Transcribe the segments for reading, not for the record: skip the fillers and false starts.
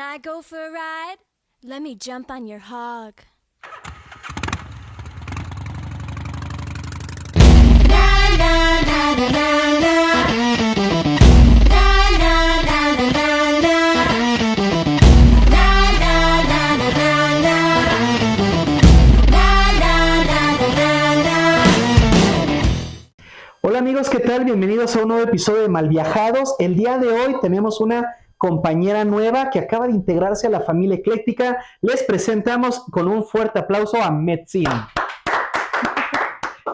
Can I go for a ride? Let me jump on your hog. Hola amigos, ¿qué tal? Bienvenidos a un nuevo episodio de Malviajados. El día de hoy tenemos una compañera nueva que acaba de integrarse a la familia ecléctica. Les presentamos con un fuerte aplauso a Metzin.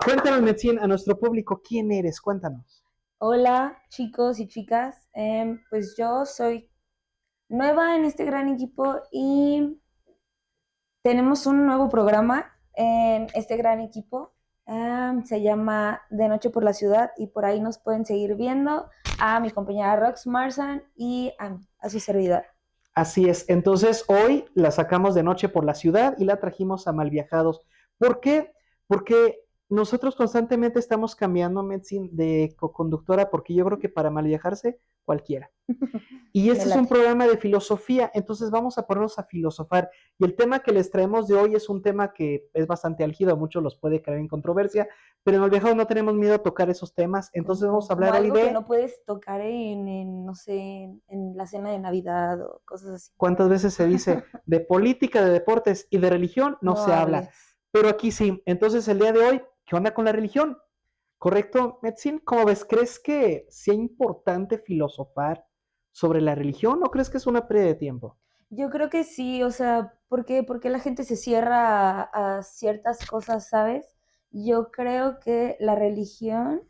Cuéntanos, Metzin, a nuestro público, ¿quién eres? Cuéntanos. Hola chicos y chicas, pues yo soy nueva en este gran equipo y tenemos un nuevo programa en este gran equipo. Se llama De Noche por la Ciudad y por ahí nos pueden seguir viendo a mi compañera Rox Marsan y a su servidor. Así es, entonces hoy la sacamos de noche por la ciudad y la trajimos a Malviajados. ¿Por qué? Porque nosotros constantemente estamos cambiando, Metzin, de co-conductora, porque yo creo que para malviajarse, cualquiera. Y este es un programa de filosofía, entonces vamos a ponernos a filosofar. Y el tema que les traemos de hoy es un tema que es bastante álgido, a muchos los puede caer en controversia, pero en Malviajados no tenemos miedo a tocar esos temas, entonces vamos a hablar como hoy algo de... que no puedes tocar no sé, en la cena de Navidad o cosas así. ¿Cuántas veces se dice de política, de deportes y de religión? No se habla. hables. Pero aquí sí. Entonces el día de hoy, ¿qué onda con la religión? ¿Correcto, Metzin? ¿Cómo ves? ¿Crees que sea importante filosofar sobre la religión o crees que es una pérdida de tiempo? Yo creo que sí, o sea, ¿por qué la gente se cierra a ciertas cosas, sabes? Yo creo que la religión,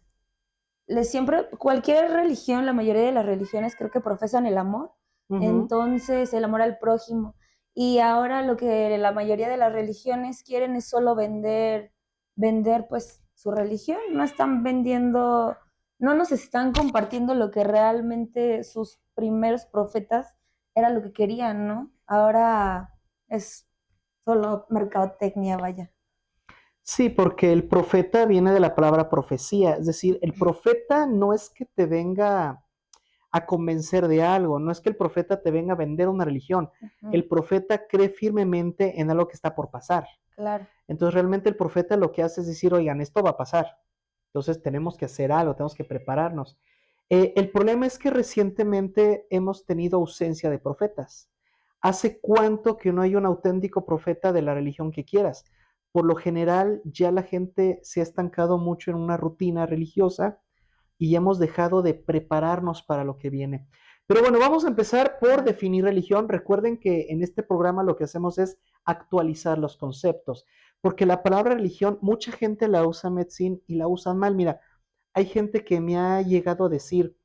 cualquier religión, la mayoría de las religiones creo que profesan el amor, entonces el amor al prójimo. Y ahora lo que la mayoría de las religiones quieren es solo vender pues su religión, no están vendiendo, no nos están compartiendo lo que realmente sus primeros profetas era lo que querían, ¿no? Ahora es solo mercadotecnia, vaya. Sí, porque el profeta viene de la palabra profecía, es decir, el profeta no es que te venga a convencer de algo, no es que el profeta te venga a vender una religión, el profeta cree firmemente en algo que está por pasar. Claro. Entonces realmente el profeta lo que hace es decir, oigan, esto va a pasar, entonces tenemos que hacer algo, tenemos que prepararnos. El problema es que recientemente hemos tenido ausencia de profetas. ¿Hace cuánto que no hay un auténtico profeta de la religión que quieras? Por lo general ya la gente se ha estancado mucho en una rutina religiosa y hemos dejado de prepararnos para lo que viene. Pero bueno, vamos a empezar por definir religión. Recuerden que en este programa lo que hacemos es actualizar los conceptos, porque la palabra religión mucha gente la usa, Metzin, y la usan mal. Mira, hay gente que me ha llegado a decir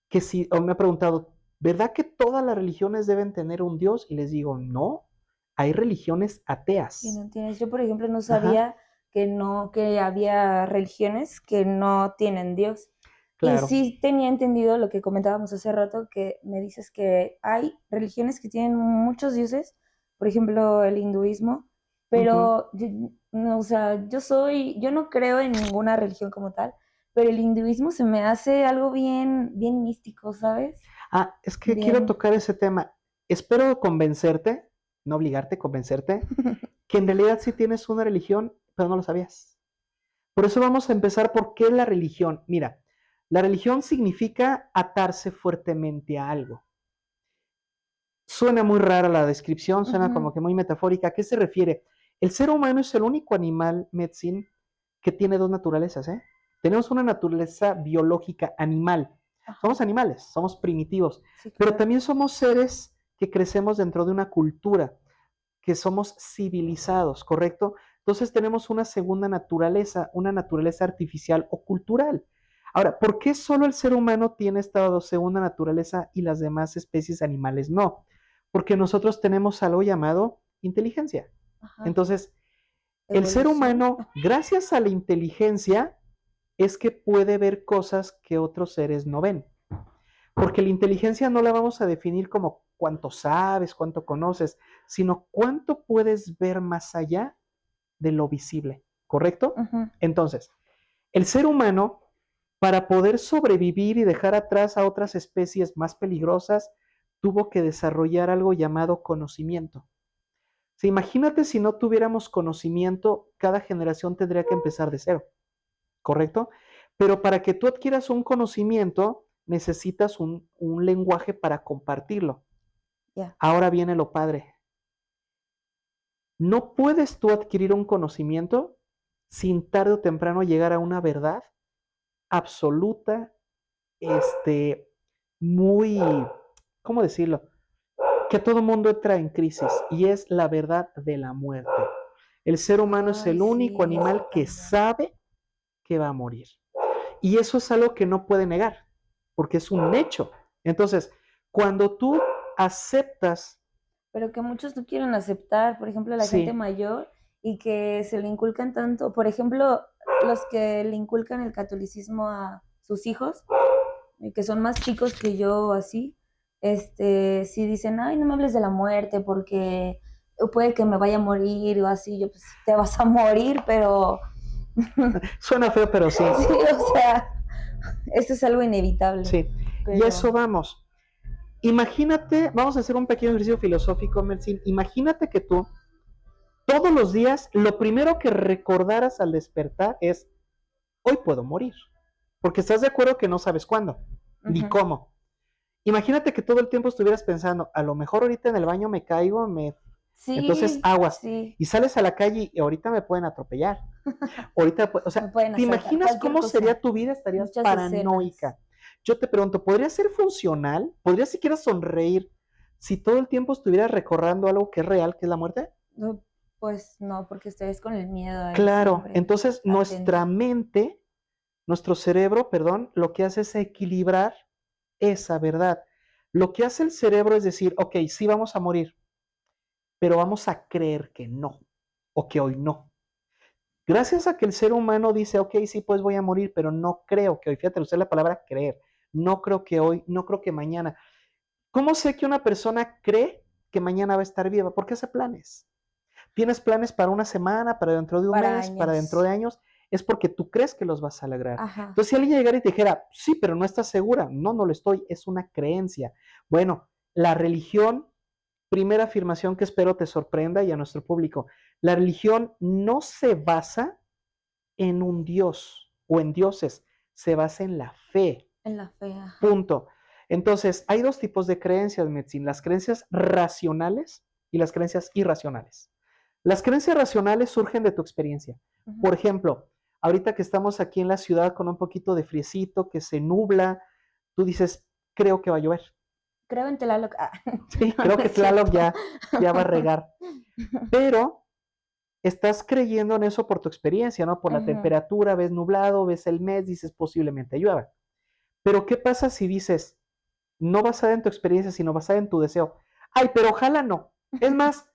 que si, o me ha preguntado, ¿verdad que todas las religiones deben tener un Dios? Y les digo, no, hay religiones ateas. Y no tienes, yo por ejemplo no sabía que había religiones que no tienen Dios. Claro. Y sí tenía entendido lo que comentábamos hace rato, que me dices que hay religiones que tienen muchos dioses, por ejemplo el hinduismo, pero yo, no, o sea, yo no creo en ninguna religión como tal, pero el hinduismo se me hace algo bien, bien místico, ¿sabes? Ah, es que Bien. quiero tocar ese tema. Espero convencerte, no obligarte, convencerte, que en realidad sí tienes una religión, pero no lo sabías. Por eso vamos a empezar por qué la religión. Mira, la religión significa atarse fuertemente a algo. Suena muy rara la descripción, suena como que muy metafórica. ¿A qué se refiere? El ser humano es el único animal, Metzin, que tiene dos naturalezas, ¿eh? Tenemos una naturaleza biológica animal. Somos animales, somos primitivos, Sí, pero claro. también somos seres que crecemos dentro de una cultura, que somos civilizados, ¿correcto? Entonces tenemos una segunda naturaleza, una naturaleza artificial o cultural. Ahora, ¿por qué solo el ser humano tiene esta segunda naturaleza y las demás especies animales no? Porque nosotros tenemos algo llamado inteligencia. Entonces, el ser humano, gracias a la inteligencia, es que puede ver cosas que otros seres no ven. Porque la inteligencia no la vamos a definir como cuánto sabes, cuánto conoces, sino cuánto puedes ver más allá de lo visible, ¿correcto? Entonces, el ser humano, para poder sobrevivir y dejar atrás a otras especies más peligrosas, tuvo que desarrollar algo llamado conocimiento. O sea, imagínate si no tuviéramos conocimiento, cada generación tendría que empezar de cero, ¿correcto? Pero para que tú adquieras un conocimiento, necesitas un lenguaje para compartirlo. Ya. Ahora viene lo padre. No puedes tú adquirir un conocimiento sin tarde o temprano llegar a una verdad absoluta, muy, ¿cómo decirlo? Que todo mundo entra en crisis y es la verdad de la muerte. El ser humano es Ay, el único sí, animal eso que también. sabe que va a morir. Y eso es algo que no puede negar, porque es un hecho. Entonces, cuando tú aceptas, Pero que muchos no quieren aceptar, por ejemplo, la gente sí, mayor y que se le inculcan tanto, por ejemplo, los que le inculcan el catolicismo a sus hijos, que son más chicos que yo, así, si dicen, ay, no me hables de la muerte porque puede que me vaya a morir o así, yo pues te vas a morir, pero suena feo, pero sí, sí, o sea, eso es algo inevitable, sí. Y pero eso vamos. Imagínate, vamos a hacer un pequeño ejercicio filosófico, Melcin. Imagínate que tú, todos los días, lo primero que recordaras al despertar es, hoy puedo morir. Porque estás de acuerdo que no sabes cuándo, ni ujú, cómo. Imagínate que todo el tiempo estuvieras pensando, a lo mejor ahorita en el baño me caigo, entonces sí, aguas. sí, Y sales a la calle y ahorita me pueden atropellar. O me sea, pueden ¿te asaltar, imaginas cualquier cómo sería cosa, tu vida? Estarías muchas escenas. paranoica. Yo te pregunto, ¿podría ser funcional? ¿Podrías siquiera sonreír si todo el tiempo estuvieras recordando algo que es real, que es la muerte? No, pues no, porque ustedes con el miedo ahí Claro, siempre entonces atento. nuestra mente, nuestro cerebro, perdón, lo que hace es equilibrar esa verdad. Lo que hace el cerebro es decir, ok, sí vamos a morir, pero vamos a creer que no, o que hoy no. Gracias a que el ser humano dice, ok, sí, pues voy a morir, pero no creo que hoy, fíjate, usé la palabra creer, no creo que hoy, no creo que mañana. ¿Cómo sé que una persona cree que mañana va a estar viva? Porque hace planes. Tienes planes para una semana, para dentro de un Para mes, para dentro años. de años, es porque tú crees que los vas a lograr. Ajá. Entonces, si alguien llegara y te dijera, sí, pero no estás segura, no, no lo estoy, es una creencia. Bueno, la religión, primera afirmación que espero te sorprenda y a nuestro público, la religión no se basa en un Dios o en dioses, se basa en la fe. En la fe, ajá. Punto. Entonces, hay dos tipos de creencias, Metzin, las creencias racionales y las creencias irracionales. Las creencias racionales surgen de tu experiencia. Ujú. Por ejemplo, ahorita que estamos aquí en la ciudad con un poquito de friecito, que se nubla, tú dices, creo que va a llover. Creo en Tlaloc. Ah, Sí, no, creo no que es Tlaloc cierto. ya va a regar. Pero estás creyendo en eso por tu experiencia, ¿no? Por la Ujú. temperatura, ves nublado, ves el mes, dices posiblemente llueva. Pero ¿qué pasa si dices, no basada en tu experiencia, sino basada en tu deseo? Ay, pero ojalá no. Es más,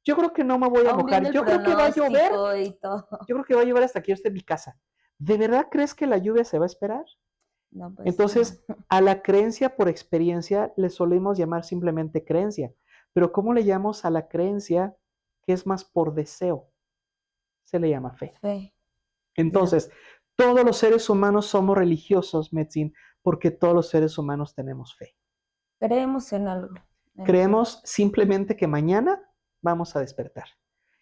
yo creo que no me voy a Aún viendo mojar. el Yo creo que va a llover. pronóstico y todo. Yo creo que va a llover hasta que yo esté en mi casa. ¿De verdad crees que la lluvia se va a esperar? No, pues no. Entonces, a la creencia por experiencia le solemos llamar simplemente creencia. Pero ¿cómo le llamamos a la creencia que es más por deseo? Se le llama fe. Fe, ya. Entonces, todos los seres humanos somos religiosos, Metzin, porque todos los seres humanos tenemos fe. Creemos en algo. En Creemos simplemente que mañana vamos a despertar.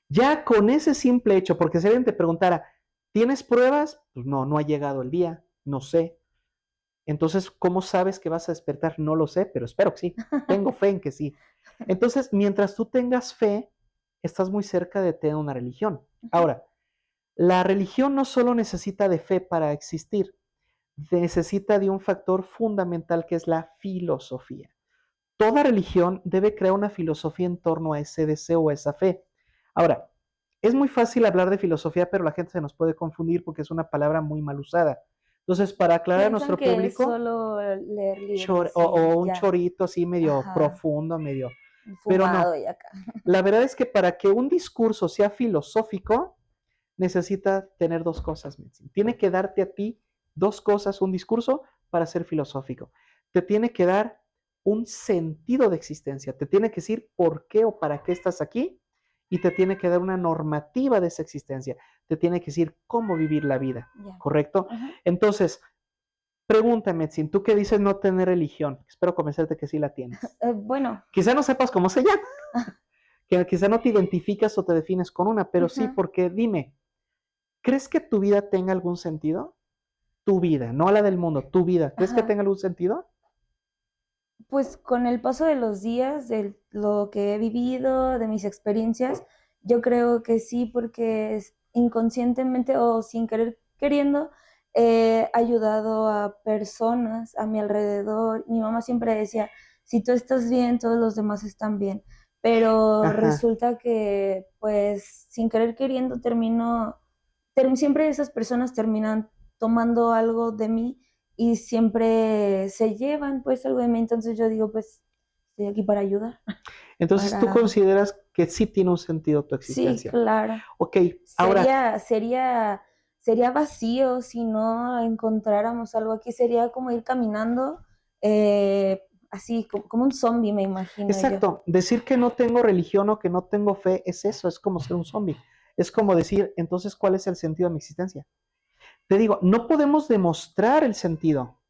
Ya con ese simple hecho, porque si alguien te preguntara, ¿tienes pruebas? Pues no, no ha llegado el día, no sé. Entonces, ¿cómo sabes que vas a despertar? No lo sé, pero espero que sí. Tengo fe en que sí. Entonces, mientras tú tengas fe, estás muy cerca de tener una religión. Ujú. Ahora, la religión no solo necesita de fe para existir, necesita de un factor fundamental que es la filosofía. Toda religión debe crear una filosofía en torno a ese deseo o a esa fe. Ahora, es muy fácil hablar de filosofía, pero la gente se nos puede confundir porque es una palabra muy mal usada. Entonces, para aclarar a Piensan nuestro que es público, solo leer libros o y un ya. chorito así medio Ajá. profundo, medio... Pero Fumado no, y acá. la verdad es que para que un discurso sea filosófico, necesita tener dos cosas, Metzin. Tiene que darte a ti dos cosas, un discurso, para ser filosófico. Te tiene que dar un sentido de existencia, te tiene que decir por qué o para qué estás aquí y te tiene que dar una normativa de esa existencia, te tiene que decir cómo vivir la vida, Ya. ¿correcto? Ujú. Entonces, Pregúntame, Metzin, tú que dices no tener religión, espero convencerte que sí la tienes. Bueno, Quizá no sepas cómo se llama, que quizá no te identificas o te defines con una, pero sí, ujú. porque dime, ¿crees que tu vida tenga algún sentido? Tu vida, no la del mundo, tu vida, ¿crees que Ajá. tenga algún sentido? Pues con el paso de los días, de lo que he vivido, de mis experiencias, yo creo que sí, porque inconscientemente o sin querer queriendo, he ayudado a personas a mi alrededor. Mi mamá siempre decía, si tú estás bien, todos los demás están bien. Pero Ajá. resulta que, pues, sin querer queriendo, siempre esas personas terminan tomando algo de mí y siempre se llevan pues algo de mí, entonces yo digo, pues estoy aquí para ayudar, Entonces tú para... consideras que sí tiene un sentido tu Sí, existencia. claro. Ok, ahora, Sería vacío si no encontráramos algo aquí, sería como ir caminando así, como un zombie, me imagino yo. exacto, decir que no tengo religión o que no tengo fe es eso, es como ser un zombie. Es como decir, entonces, ¿cuál es el sentido de mi existencia? Te digo, no podemos demostrar el sentido,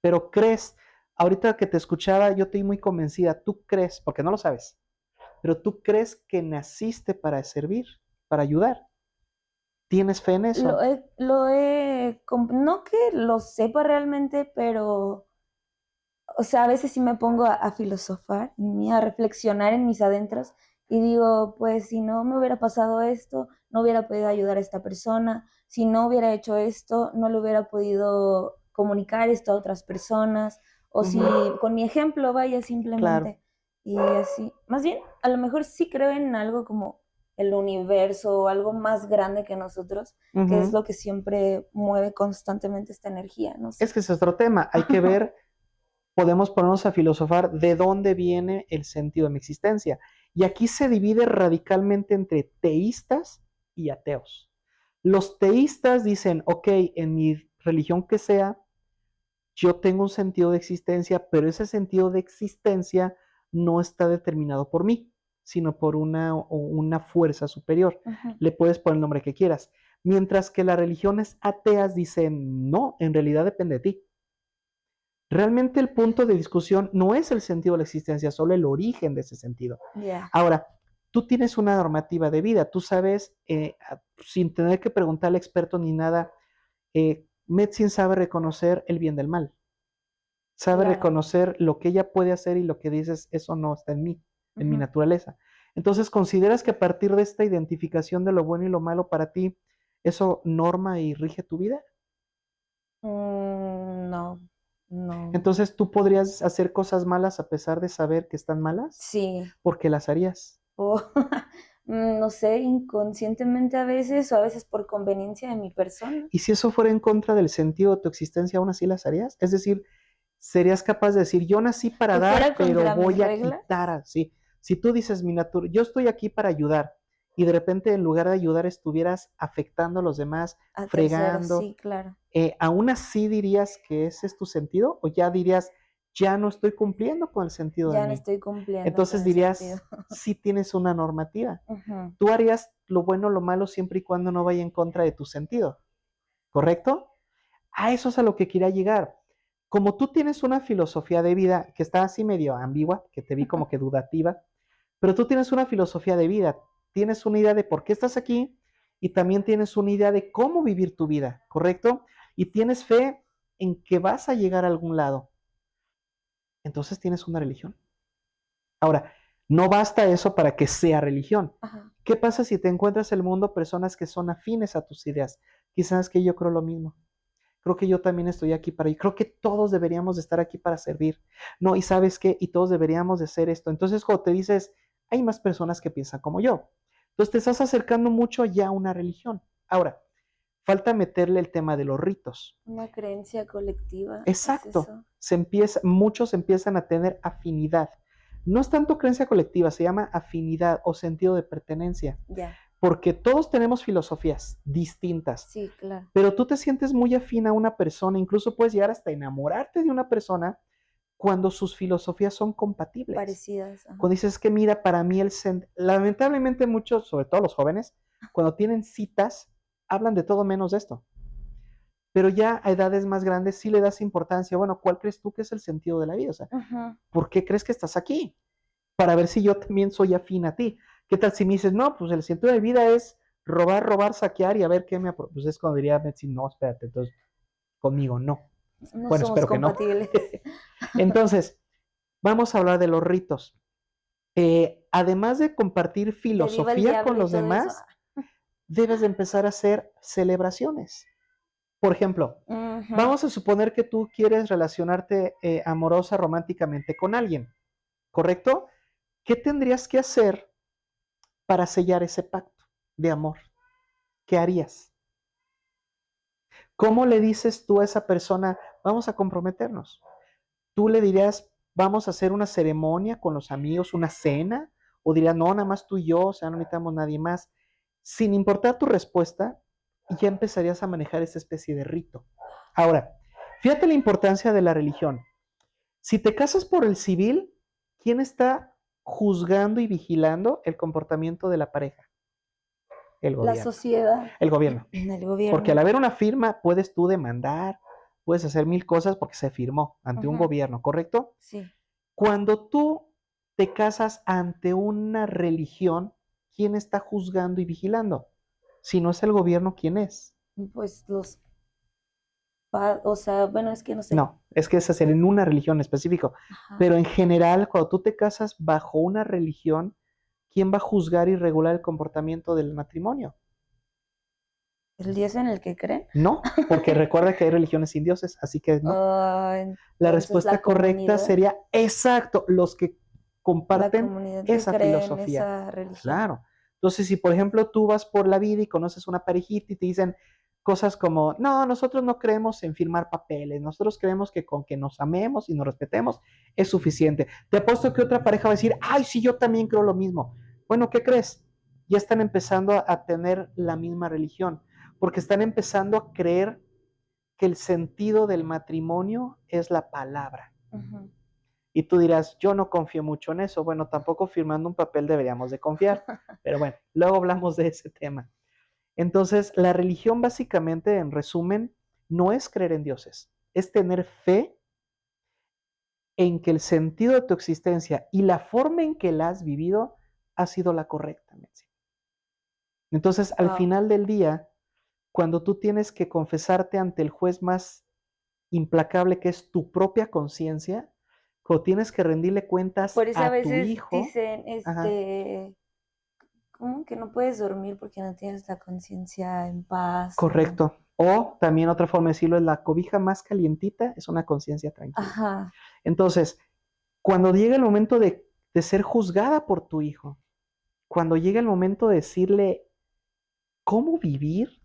pero crees, ahorita que te escuchaba, yo estoy muy convencida, tú crees, porque no lo sabes, pero tú crees que naciste para servir, para ayudar. ¿Tienes fe en eso? No que lo sepa realmente, pero o sea, a veces sí me pongo a filosofar, a reflexionar en mis adentros y digo, pues si no me hubiera pasado esto, no hubiera podido ayudar a esta persona, si no hubiera hecho esto, no le hubiera podido comunicar esto a otras personas, o si Ujú, con mi ejemplo vaya claro. simplemente y así. Más bien, a lo mejor sí creo en algo como el universo o algo más grande que nosotros, que es Ujú. lo que siempre mueve constantemente esta energía, no Es sé. que ese es otro tema. Hay que ver, podemos ponernos a filosofar de dónde viene el sentido de mi existencia. Y aquí se divide radicalmente entre teístas y ateos. Los teístas dicen, ok, en mi religión que sea, yo tengo un sentido de existencia, pero ese sentido de existencia no está determinado por mí, sino por una fuerza superior. Ujú. Le puedes poner el nombre que quieras. Mientras que las religiones ateas dicen, no, en realidad depende de ti. Realmente el punto de discusión no es el sentido de la existencia, solo el origen de ese sentido. Ya. Ahora, tú tienes una normativa de vida, tú sabes, sin tener que preguntar al experto ni nada, Metzin sabe reconocer el bien del mal, sabe Claro. reconocer lo que ella puede hacer y lo que dices, eso no está en mí, en mi Ujú. naturaleza. Entonces, ¿consideras que a partir de esta identificación de lo bueno y lo malo para ti, eso norma y rige tu vida? No, no. Entonces, ¿tú podrías hacer cosas malas a pesar de saber que están malas? Sí. ¿Por qué las harías? O no sé, inconscientemente a veces, o a veces por conveniencia de mi persona. Y si eso fuera en contra del sentido de tu existencia, ¿aún así las harías? Es decir, ¿serías capaz de decir, yo nací para Que dar, fuera pero contra mis voy a reglas quitar así? Si tú dices, yo estoy aquí para ayudar, y de repente en lugar de ayudar estuvieras afectando a los demás, a terceros, fregando, sí, claro. ¿aún así dirías que ese es tu sentido? ¿O ya dirías, ya no estoy cumpliendo con el sentido de Ya no mí? estoy cumpliendo con Entonces el sentido. dirías, sí tienes una normativa. Ujú. Tú harías lo bueno o lo malo siempre y cuando no vaya en contra de tu sentido, ¿correcto? A eso es a lo que quería llegar. Como tú tienes una filosofía de vida que está así medio ambigua, que te vi como que dudativa, pero tú tienes una filosofía de vida, tienes una idea de por qué estás aquí y también tienes una idea de cómo vivir tu vida, ¿correcto? Y tienes fe en que vas a llegar a algún lado. Entonces tienes una religión. Ahora, no basta eso para que sea religión. Ajá. ¿Qué pasa si te encuentras en el mundo personas que son afines a tus ideas? Quizás que yo creo lo mismo. Creo que yo también estoy aquí para, y creo que todos deberíamos de estar aquí para servir. No, y sabes qué, y todos deberíamos de hacer esto. Entonces, cuando te dices, hay más personas que piensan como yo. Entonces te estás acercando mucho ya a una religión. Ahora, falta meterle el tema de los ritos. Una creencia colectiva, ¿es Exacto. eso? Muchos empiezan a tener afinidad. No es tanto creencia colectiva, se llama afinidad o sentido de pertenencia, Ya, porque todos tenemos filosofías distintas, sí, claro. pero tú te sientes muy afín a una persona, incluso puedes llegar hasta enamorarte de una persona cuando sus filosofías son compatibles. Parecidas, ajá. Cuando dices que mira, para mí lamentablemente muchos, sobre todo los jóvenes, cuando tienen citas, hablan de todo menos de esto. pero ya a edades más grandes sí le das importancia. Bueno, ¿cuál crees tú que es el sentido de la vida? O sea, Ujú. ¿por qué crees que estás aquí? Para ver si yo también soy afín a ti. ¿Qué tal si me dices, no, pues el sentido de vida es robar, saquear y a ver qué me... Pues es cuando diría Betsy, no, espérate, entonces conmigo no. No Bueno, somos espero que no. compatibles. Entonces, vamos a hablar de los ritos. Además de compartir Que viva el filosofía con diablo y los todo eso. demás, debes de empezar a hacer celebraciones. Por ejemplo, Ujú. vamos a suponer que tú quieres relacionarte amorosa, románticamente con alguien, ¿correcto? ¿Qué tendrías que hacer para sellar ese pacto de amor? ¿Qué harías? ¿Cómo le dices tú a esa persona, vamos a comprometernos? ¿Tú le dirías, vamos a hacer una ceremonia con los amigos, una cena? ¿O dirías, no, nada más tú y yo, o sea, no necesitamos nadie más? Sin importar tu respuesta, ya empezarías a manejar esa especie de rito. Ahora, fíjate la importancia de la religión. Si te casas por el civil, ¿quién está juzgando y vigilando el comportamiento de la pareja? El La gobierno. sociedad, El gobierno. el Porque al gobierno. haber una firma, puedes tú demandar, puedes hacer mil cosas porque se firmó ante un Ujú. gobierno, ¿correcto? Sí. Cuando tú te casas ante una religión, ¿quién está juzgando y vigilando? Si no es el gobierno, ¿quién es? Pues o sea, bueno, es que no sé. No, es que es hacer en una religión específica. Ajá. Pero en general, cuando tú te casas bajo una religión, ¿quién va a juzgar y regular el comportamiento del matrimonio? ¿El Dios en el que creen? No, porque recuerda que hay religiones sin dioses, así que no. La Entonces respuesta la correcta comunidad, sería exacto, los que la comparten comunidad que esa cree en filosofía. esa religión. Claro. Entonces, si por ejemplo tú vas por la vida y conoces una parejita y te dicen cosas como, no, nosotros no creemos en firmar papeles, nosotros creemos que con que nos amemos y nos respetemos es suficiente. Te apuesto que otra pareja va a decir, ay, sí, yo también creo lo mismo. Bueno, ¿qué crees? Ya están empezando a tener la misma religión, porque están empezando a creer que el sentido del matrimonio es la palabra. Ujú. Y tú dirás, yo no confío mucho en eso. Bueno, tampoco firmando un papel deberíamos de confiar. Pero bueno, luego hablamos de ese tema. Entonces, la religión básicamente, en resumen, no es creer en dioses, es tener fe en que el sentido de tu existencia y la forma en que la has vivido ha sido la correcta. Entonces, al Wow. final del día, cuando tú tienes que confesarte ante el juez más implacable que es tu propia conciencia, cuando tienes que rendirle cuentas Por eso a a tu veces hijo, dicen, ajá, ¿cómo que no puedes dormir porque no tienes la conciencia en paz? correcto. O también otra forma de decirlo es la cobija más calientita es una conciencia tranquila. Ajá. Entonces, cuando llega el momento de ser juzgada por tu hijo, cuando llega el momento de decirle cómo vivir,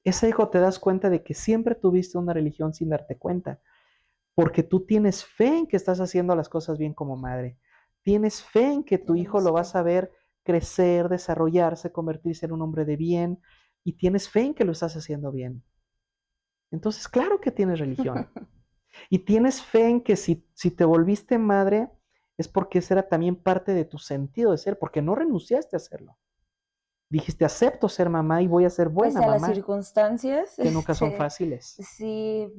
ese hijo te das cuenta de que siempre tuviste una religión sin darte cuenta. Porque tú tienes fe en que estás haciendo las cosas bien como madre. Tienes fe en que tu hijo lo vas a ver crecer, desarrollarse, convertirse en un hombre de bien. Y tienes fe en que lo estás haciendo bien. Entonces, claro que tienes religión. Y tienes fe en que si te volviste madre, es porque esa era también parte de tu sentido de ser, porque no renunciaste a hacerlo. Dijiste, acepto ser mamá y voy a ser buena Pese a las mamá, circunstancias, que nunca son fáciles. sí,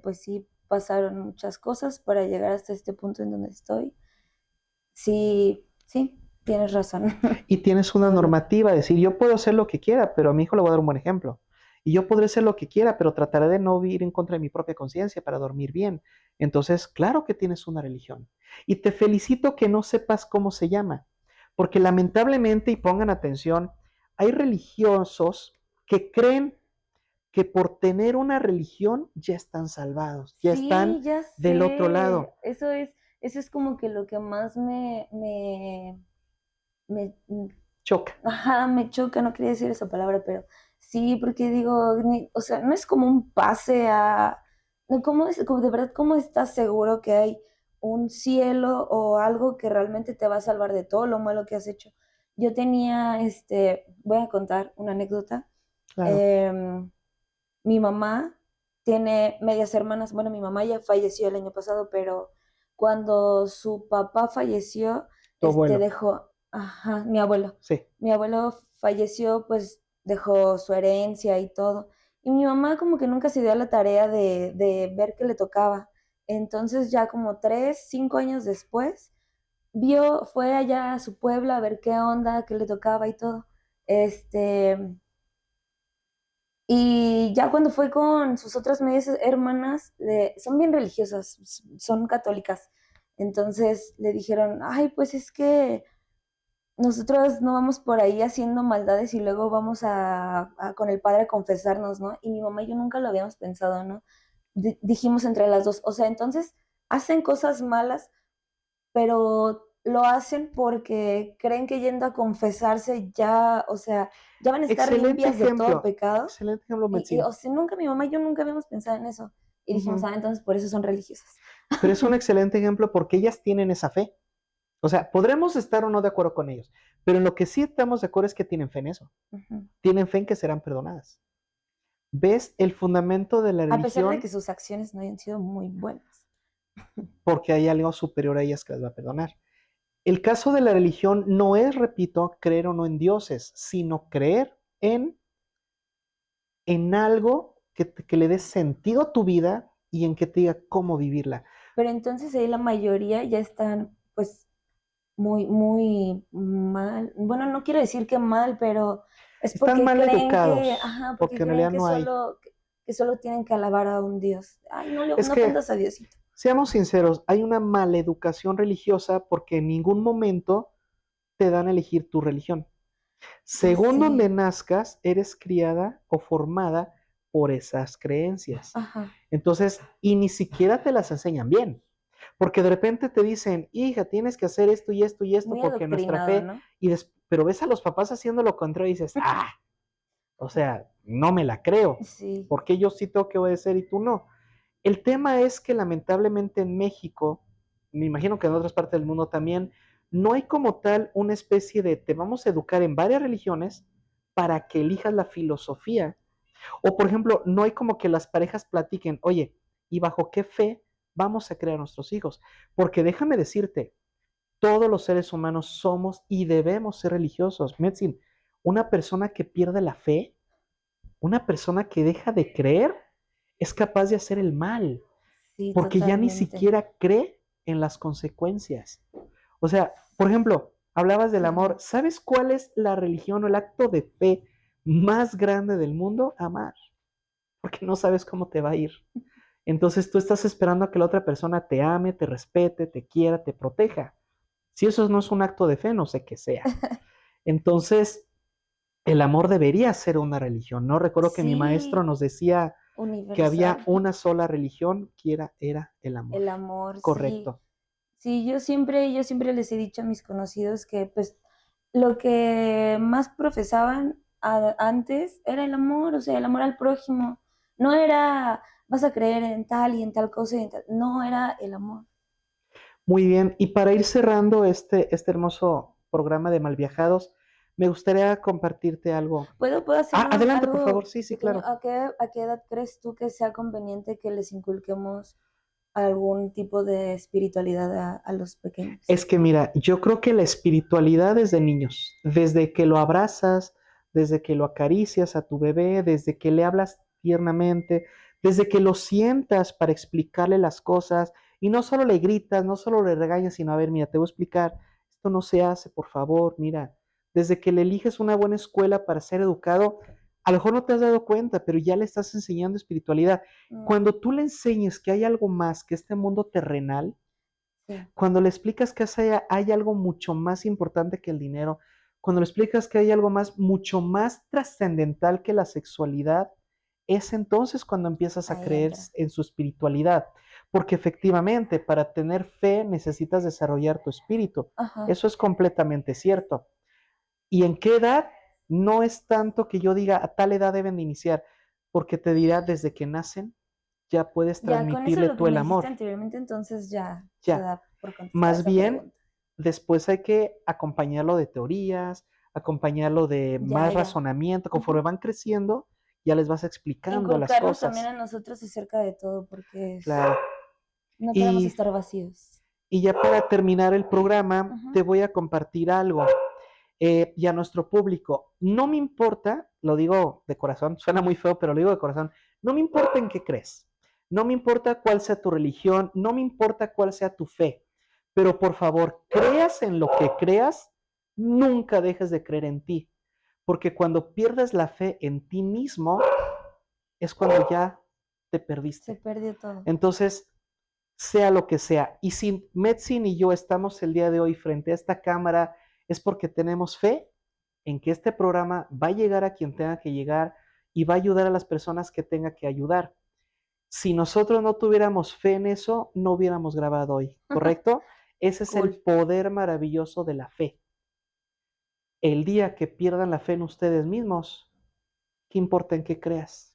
pues sí pasaron muchas cosas para llegar hasta este punto en donde estoy. Sí, sí, tienes razón. Y tienes una Todo lo- normativa, decir, yo puedo hacer lo que quiera, pero a mi hijo le voy a dar un buen ejemplo. Y yo podré hacer lo que quiera, pero trataré de no ir en contra de mi propia conciencia para dormir bien. Entonces, claro que tienes una religión. Y te felicito que no sepas cómo se llama, porque lamentablemente, y pongan atención, hay religiosos que creen que por tener una religión ya están salvados, ya están Sí, ya del otro sé. lado. Eso es como que lo que más me, Choca. ajá, me choca, no quería decir esa palabra, pero sí, porque digo, o sea, no es como un pase a, no, ¿cómo es, como de verdad, cómo estás seguro que hay un cielo o algo que realmente te va a salvar de todo lo malo que has hecho? Yo tenía, voy a contar una anécdota. Claro. Em, Mi mamá tiene medias hermanas, bueno, mi mamá ya falleció el año pasado, pero cuando su papá falleció, Tu abuelo. dejó, Sí. mi abuelo falleció, pues dejó su herencia y todo, Y mi mamá como que nunca se dio a la tarea de ver qué le tocaba. Entonces ya como 3, 5 años después, fue allá a su pueblo a ver qué onda, qué le tocaba y todo. Este, y ya cuando fue con sus otras medias hermanas, son bien religiosas, son católicas. Entonces le dijeron, ay, pues es que nosotros no vamos por ahí haciendo maldades y luego vamos con el padre a confesarnos, ¿no? Y mi mamá y yo nunca lo habíamos pensado, ¿no? Dijimos entre las dos, o sea, entonces hacen cosas malas, pero lo hacen porque creen que yendo a confesarse ya, o sea, ya van a estar limpias de todo pecado. Excelente ejemplo, Y, Metzin. o sea, mi mamá y yo nunca habíamos pensado en eso. Y dijimos, entonces por eso son religiosas. Pero es un excelente ejemplo porque ellas tienen esa fe. O sea, podremos estar o no de acuerdo con ellos, pero en lo que sí estamos de acuerdo es que tienen fe en eso. Tienen fe en que serán perdonadas. ¿Ves el fundamento de la religión? A pesar de que sus acciones no hayan sido muy buenas. Porque hay algo superior a ellas que las va a perdonar. El caso de la religión no es, repito, creer o no en dioses, sino creer en algo que le dé sentido a tu vida y en que te diga cómo vivirla. Pero entonces ahí la mayoría ya están, pues, muy, muy mal. Bueno, no quiero decir que mal, pero es Están porque mal creen educados, porque en creen realidad que no hay. que solo tienen que alabar a un Dios. Ay, no Es que, ofendas a Diosito. seamos sinceros, hay una maleducación religiosa porque en ningún momento te dan a elegir tu religión. Según donde nazcas, eres criada o formada por esas creencias. Entonces, y ni siquiera te las enseñan bien. Porque de repente te dicen, hija, tienes que hacer esto y esto y esto, Muy porque nuestra fe, ¿no? pero ves a los papás haciendo lo contrario y dices, o sea, no me la creo. Sí. Porque yo sí tengo que obedecer y tú no. El tema es que lamentablemente en México, me imagino que en otras partes del mundo también, no hay como tal una especie de te vamos a educar en varias religiones para que elijas la filosofía. O por ejemplo, no hay como que las parejas platiquen, oye, ¿y bajo qué fe vamos a crear a nuestros hijos? Porque déjame decirte, todos los seres humanos somos y debemos ser religiosos. Metzin, una persona que pierde la fe, una persona que deja de creer, es capaz de hacer el mal, Sí, porque ya ni totalmente. siquiera cree en las consecuencias. O sea, por ejemplo, hablabas del amor. ¿Sabes cuál es la religión o el acto de fe más grande del mundo? Amar, porque no sabes cómo te va a ir. Entonces tú estás esperando a que la otra persona te ame, te respete, te quiera, te proteja. Si eso no es un acto de fe, no sé qué sea. Entonces, el amor debería ser una religión, ¿no? Recuerdo que mi maestro nos decía que había una sola religión que era el amor. El amor, correcto. Sí, yo siempre les he dicho a mis conocidos que pues lo que más profesaban antes era el amor, o sea, el amor al prójimo. No era vas a creer en tal y en tal cosa y en tal. No, era el amor. Muy bien, y para ir cerrando este hermoso programa de Malviajados, me gustaría compartirte algo. ¿Puedo hacer adelante, algo por favor, sí, pequeño? claro. ¿A qué edad crees tú que sea conveniente que les inculquemos algún tipo de espiritualidad a los pequeños? Es que mira, yo creo que la espiritualidad es de niños, desde que lo abrazas, desde que lo acaricias a tu bebé, desde que le hablas tiernamente, desde que lo sientas para explicarle las cosas y no solo le gritas, no solo le regañas, sino a ver, mira, te voy a explicar, esto no se hace, por favor, mira, desde que le eliges una buena escuela para ser educado, a lo mejor no te has dado cuenta, pero ya le estás enseñando espiritualidad. Cuando tú le enseñes que hay algo más que este mundo terrenal, cuando le explicas que hay algo mucho más importante que el dinero, cuando le explicas que hay algo mucho más trascendental que la sexualidad, es entonces cuando empiezas a creer en su espiritualidad. Porque efectivamente, para tener fe necesitas desarrollar tu espíritu. Eso es completamente cierto. ¿Y en qué edad? No es tanto que yo diga a tal edad deben de iniciar, porque te dirá desde que nacen, ya puedes transmitirle tú el amor. Anteriormente, entonces ya. Se da por más bien, después hay que acompañarlo de teorías, acompañarlo de más razonamiento. Conforme van creciendo, ya les vas explicando las cosas. También a nosotros acerca de todo, porque claro. No queremos estar vacíos. Y ya para terminar el programa, te voy a compartir algo. Y a nuestro público, no me importa lo digo de corazón, suena muy feo, pero lo digo de corazón, no me importa en qué crees, no me importa cuál sea tu religión, no me importa cuál sea tu fe, pero por favor, creas en lo que creas, nunca dejes de creer en ti, porque cuando pierdes la fe en ti mismo, es cuando ya te Se perdiste. perdió todo. Entonces, sea lo que sea, y si Metzin y yo estamos el día de hoy frente a esta cámara, es porque tenemos fe en que este programa va a llegar a quien tenga que llegar y va a ayudar a las personas que tenga que ayudar. Si nosotros no tuviéramos fe en eso, no hubiéramos grabado hoy, ¿correcto? Ese es el Cool. poder maravilloso de la fe. El día que pierdan la fe en ustedes mismos, ¿qué importa en qué creas?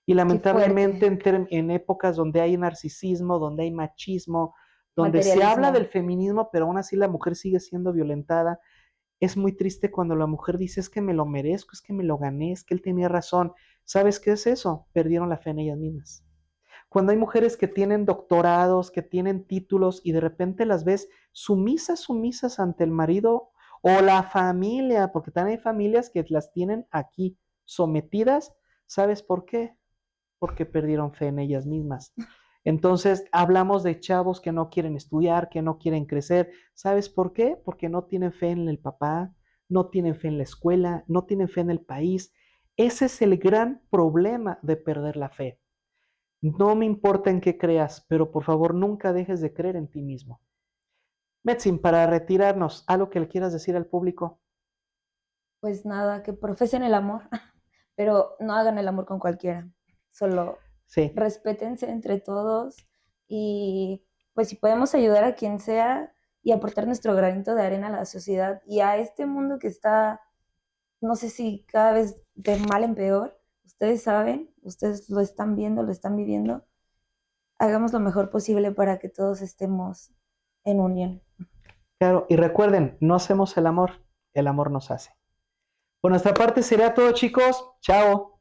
Y Qué lamentablemente fuerte. en épocas donde hay narcisismo, donde hay machismo, donde se habla del Materialismo. feminismo, pero aún así la mujer sigue siendo violentada, es muy triste cuando la mujer dice, es que me lo merezco, es que me lo gané, es que él tenía razón. ¿Sabes qué es eso? Perdieron la fe en ellas mismas. Cuando hay mujeres que tienen doctorados, que tienen títulos y de repente las ves sumisas, sumisas ante el marido o la familia, porque también hay familias que las tienen aquí sometidas, ¿sabes por qué? Porque perdieron fe en ellas mismas. Entonces, hablamos de chavos que no quieren estudiar, que no quieren crecer. ¿Sabes por qué? Porque no tienen fe en el papá, no tienen fe en la escuela, no tienen fe en el país. Ese es el gran problema de perder la fe. No me importa en qué creas, pero por favor nunca dejes de creer en ti mismo. Metzin, para retirarnos, ¿algo que le quieras decir al público? Pues nada, que profesen el amor, pero no hagan el amor con cualquiera. Solo Sí, respétense entre todos y pues si podemos ayudar a quien sea y aportar nuestro granito de arena a la sociedad y a este mundo que está, no sé si cada vez de mal en peor, ustedes saben, ustedes lo están viendo, lo están viviendo, hagamos lo mejor posible para que todos estemos en unión. claro. Y recuerden, no hacemos el amor nos hace. Por nuestra parte sería todo, chicos. Chao.